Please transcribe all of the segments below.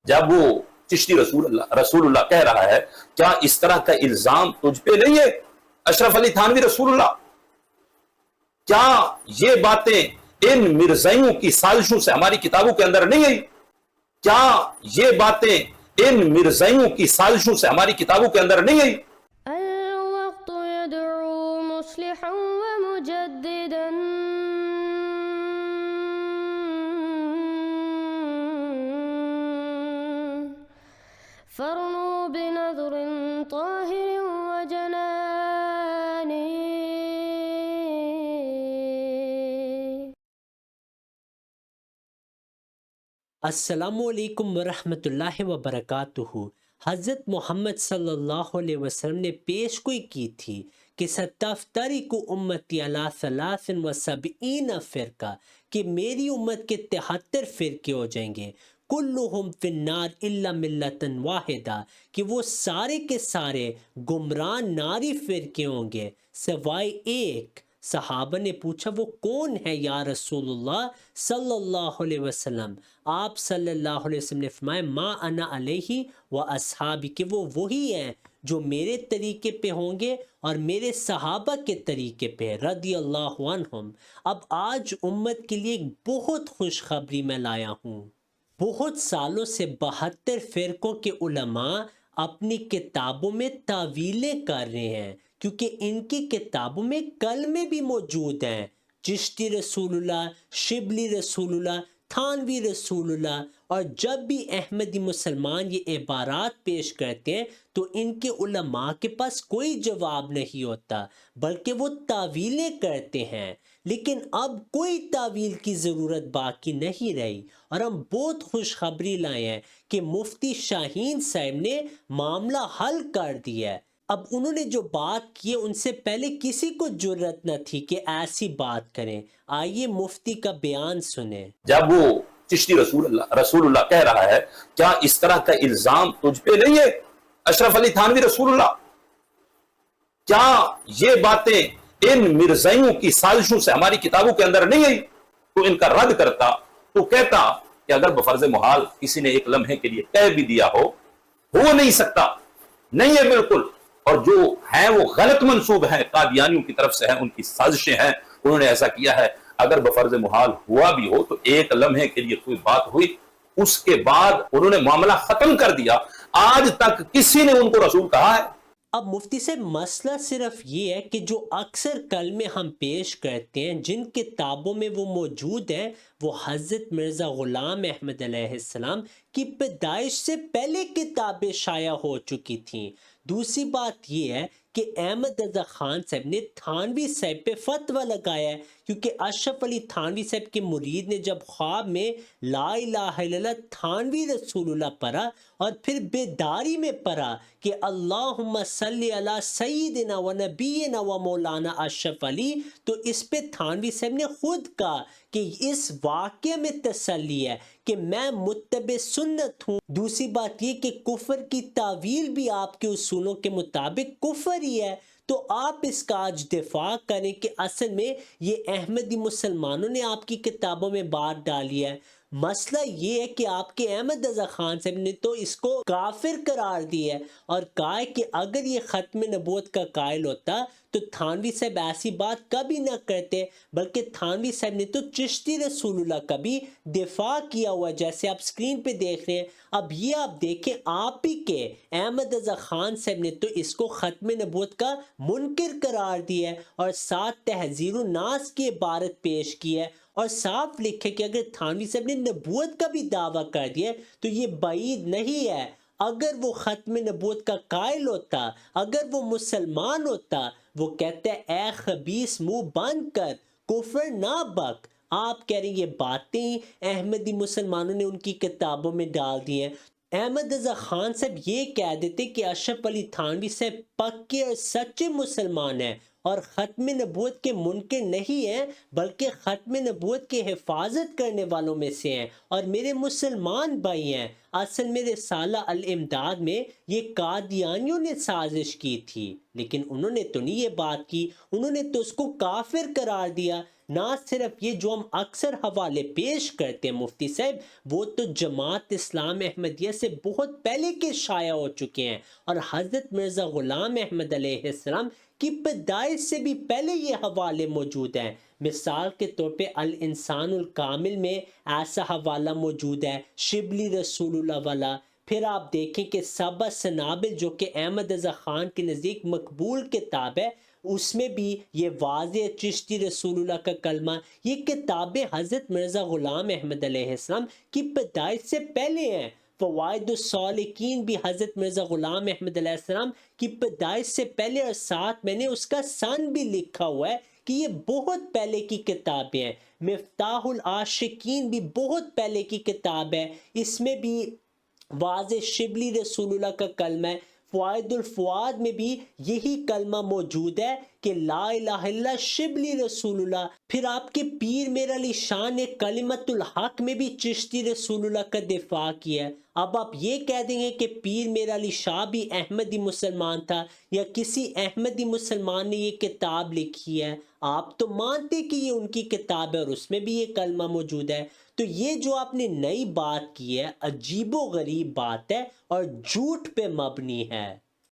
جب وہ چشتی رسول اللہ کہہ رہا ہے کیا اس طرح کا الزام تجھ پہ نہیں ہے اشرف علی تھانوی رسول اللہ؟ کیا یہ باتیں ان مرزائیوں کی سازشوں سے ہماری کتابوں کے اندر نہیں آئی؟ کیا یہ باتیں ان مرزائیوں کی سازشوں سے ہماری کتابوں کے اندر نہیں آئی؟ الوقت يدعو مصلحا ومجددا فرنوا بنظر طاهر وجنان. السلام علیکم ورحمۃ اللہ وبرکاتہ۔ حضرت محمد صلی اللہ علیہ وسلم نے پیش گوئی کی تھی کہ ستفترق امتی علی 73 فرقہ، کہ میری امت کے 73 فرقے ہو جائیں گے، کلہم فی النار الا ملۃ واحدہ، کہ وہ سارے کے سارے گمراہ ناری فرقے ہوں گے سوائے ایک۔ صحابہ نے پوچھا وہ کون ہے یا رسول اللہ صلی اللہ علیہ وسلم؟ آپ صلی اللہ علیہ وسلم نے فرمایا ما انا علیہ و اصحابی، کہ وہ وہی ہیں جو میرے طریقے پہ ہوں گے اور میرے صحابہ کے طریقے پہ، رضی اللہ عنہم۔ اب آج امت کے لیے ایک بہت خوشخبری میں لایا ہوں۔ بہت سالوں سے 72 فرقوں کے علماء اپنی کتابوں میں تعویلیں کر رہے ہیں، کیونکہ ان کی کتابوں میں کلمے بھی موجود ہیں، چشتی رسول اللہ، شبلی رسول اللہ، تھانوی رسول اللہ، اور جب بھی احمدی مسلمان یہ عبارات پیش کرتے ہیں تو ان کے علماء کے پاس کوئی جواب نہیں ہوتا، بلکہ وہ تعویلیں کرتے ہیں۔ لیکن اب کوئی تعویل کی ضرورت باقی نہیں رہی، اور ہم بہت خوشخبری لائے ہیں کہ مفتی شاہین صاحب نے معاملہ حل کر دیا ہے۔ اب انہوں نے جو بات کی ہے ان سے پہلے کسی کو جرت نہ تھی کہ ایسی بات کریں۔ آئیے مفتی کا بیان سنیں۔ جب وہ چشتی رسول اللہ کہہ رہا ہے کیا اس طرح کا الزام تجھ پہ نہیں ہے اشرف علی تھانوی رسول اللہ؟ کیا یہ باتیں ان مرزائیوں کی سازشوں سے ہماری کتابوں کے اندر نہیں آئی؟ تو ان کا رد کرتا، تو کہتا کہ اگر بفرض محال کسی نے ایک لمحے کے لیے کہہ بھی دیا ہو نہیں سکتا، نہیں ہے بالکل، اور جو ہیں وہ غلط منسوب ہیں، قادیانیوں کی طرف سے ہیں، ان کی سازشیں ہیں، انہوں نے ایسا کیا ہے۔ اگر بفرض محال ہوا بھی ہو تو ایک لمحے کے لیے کوئی بات ہوئی، اس کے بعد انہوں نے معاملہ ختم کر دیا۔ آج تک کسی نے ان کو رسول کہا ہے؟ اب مفتی صاحب مسئلہ صرف یہ ہے کہ جو اکثر کلمے ہم پیش کرتے ہیں جن کتابوں میں وہ موجود ہیں وہ حضرت مرزا غلام احمد علیہ السلام کی پیدائش سے پہلے کتابیں شائع ہو چکی تھیں۔ دوسری بات یہ ہے کہ احمد رضا خان صاحب نے تھانوی صاحب پہ فتویٰ لگایا ہے، کیونکہ اشرف علی تھانوی صاحب کے مرید نے جب خواب میں لا الہ الا اللہ تھانوی رسول اللہ پڑھا اور پھر بیداری میں پڑھا کہ اللہم صلی علی سیدنا و نبینا و مولانا اشرف علی، تو اس پہ تھانوی صاحب نے خود کہا کہ اس واقعے میں تسلی ہے کہ میں متبع سنت ہوں۔ دوسری بات یہ کہ کفر کی تعویل بھی آپ کے اصولوں کے مطابق کفر ہی ہے، تو آپ اس کا آج دفاع کریں کہ اصل میں یہ احمدی مسلمانوں نے آپ کی کتابوں میں بات ڈالی ہے۔ مسئلہ یہ ہے کہ آپ کے احمد رضا خان صاحب نے تو اس کو کافر قرار دیا ہے اور کہا ہے کہ اگر یہ ختم نبوت کا قائل ہوتا تو تھانوی صاحب ایسی بات کبھی نہ کرتے، بلکہ تھانوی صاحب نے تو چشتی رسول اللہ کا بھی دفاع کیا ہوا، جیسے آپ سکرین پہ دیکھ رہے ہیں۔ اب یہ آپ دیکھیں، آپ ہی کے احمد رضا خان صاحب نے تو اس کو ختم نبوت کا منکر قرار دیا ہے اور ساتھ تحذیر الناس کی عبارت پیش کی ہے، اور صاف لکھے کہ اگر تھانوی صاحب نے نبوت کا بھی دعویٰ کر دیا تو یہ بعید نہیں ہے۔ اگر وہ ختم نبوت کا قائل ہوتا، اگر وہ مسلمان ہوتا، وہ کہتے ہیں اے خبیث منہ بند کر، کفر نہ بک۔ آپ کہہ رہے ہیں یہ باتیں احمدی مسلمانوں نے ان کی کتابوں میں ڈال دی ہیں۔ احمد رضا خان صاحب یہ کہہ دیتے کہ اشرف علی تھانوی صاحب پکے اور سچے مسلمان ہیں اور ختم نبوت کے منکر نہیں ہیں بلکہ ختم نبوت کی حفاظت کرنے والوں میں سے ہیں اور میرے مسلمان بھائی ہیں۔ اصل میں رسالہ الامداد میں یہ قادیانیوں نے سازش کی تھی، لیکن انہوں نے تو نہیں یہ بات کی، انہوں نے تو اس کو کافر قرار دیا۔ نہ صرف یہ جو ہم اکثر حوالے پیش کرتے ہیں مفتی صاحب، وہ تو جماعت اسلام احمدیہ سے بہت پہلے کے شائع ہو چکے ہیں، اور حضرت مرزا غلام احمد علیہ السلام کی پیدائش سے بھی پہلے یہ حوالے موجود ہیں۔ مثال کے طور پہ الانسان الکامل میں ایسا حوالہ موجود ہے، شبلی رسول اللہ والا۔ پھر آپ دیکھیں کہ سبع سنابل جو کہ احمد رضا خان کے نزدیک مقبول کتاب ہے، اس میں بھی یہ واضح چشتی رسول اللہ کا کلمہ۔ یہ کتابیں حضرت مرزا غلام احمد علیہ السلام کی پیدائش سے پہلے ہیں۔ فوائد السالکین بھی حضرت مرزا غلام احمد علیہ السلام کی پیدائش سے پہلے، اور ساتھ میں نے اس کا سن بھی لکھا ہوا ہے کہ یہ بہت پہلے کی کتابیں ہیں۔ مفتاح العاشقین بھی بہت پہلے کی کتاب ہے، اس میں بھی واضح شبلی رسول اللہ کا کلمہ ہے۔ فوائد الفواد میں بھی یہی کلمہ موجود ہے کہ لا الہ الا اللہ شبلی رسول اللہ۔ پھر آپ کے پیر میر علی شاہ نے کلمت الحق میں بھی چشتی رسول اللہ کا دفاع کیا ہے۔ اب آپ یہ کہہ دیں گے کہ پیر میر علی شاہ بھی احمدی مسلمان تھا یا کسی احمدی مسلمان نے یہ کتاب لکھی ہے، آپ تو مانتے کہ یہ ان کی کتاب ہے اور اس میں بھی یہ کلمہ موجود ہے۔ تو یہ جو آپ نے نئی بات کی ہے عجیب و غریب بات ہے اور جھوٹ پہ مبنی ہے۔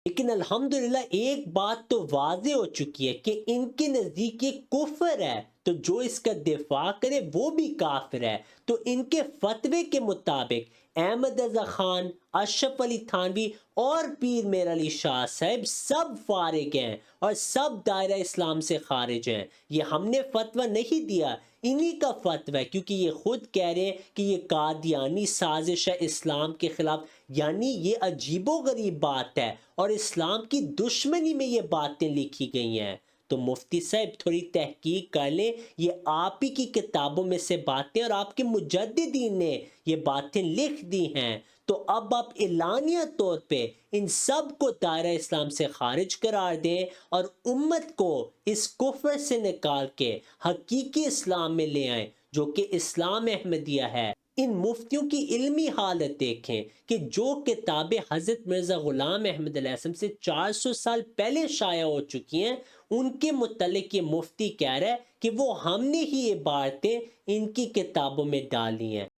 لیکن الحمدللہ ایک بات تو واضح ہو چکی ہے کہ ان کے نزدیک یہ کفر ہے، تو جو اس کا دفاع کرے وہ بھی کافر ہے۔ تو ان کے فتوے کے مطابق احمد رضا خان، اشرف علی تھانوی اور پیر میر علی شاہ صاحب سب فارغ ہیں اور سب دائرہ اسلام سے خارج ہیں۔ یہ ہم نے فتویٰ نہیں دیا، انہی کا فتویٰ ہے، کیونکہ یہ خود کہہ رہے ہیں کہ یہ قادیانی سازش ہے اسلام کے خلاف۔ یعنی یہ عجیب و غریب بات ہے اور اسلام کی دشمنی میں یہ باتیں لکھی گئی ہیں۔ تو مفتی صاحب تھوڑی تحقیق کر لیں، یہ آپ ہی کی کتابوں میں سے باتیں اور آپ کے مجددین نے یہ باتیں لکھ دی ہیں۔ تو اب آپ اعلانیہ طور پہ ان سب کو دائرہ اسلام سے خارج قرار دیں اور امت کو اس کفر سے نکال کے حقیقی اسلام میں لے آئیں جو کہ اسلام احمدیہ ہے۔ ان مفتیوں کی علمی حالت دیکھیں کہ جو کتابیں حضرت مرزا غلام احمد علیہ السلام سے 400 سال پہلے شائع ہو چکی ہیں، ان کے متعلق یہ مفتی کہہ رہا ہے کہ وہ ہم نے ہی یہ باتیں ان کی کتابوں میں ڈالی ہیں۔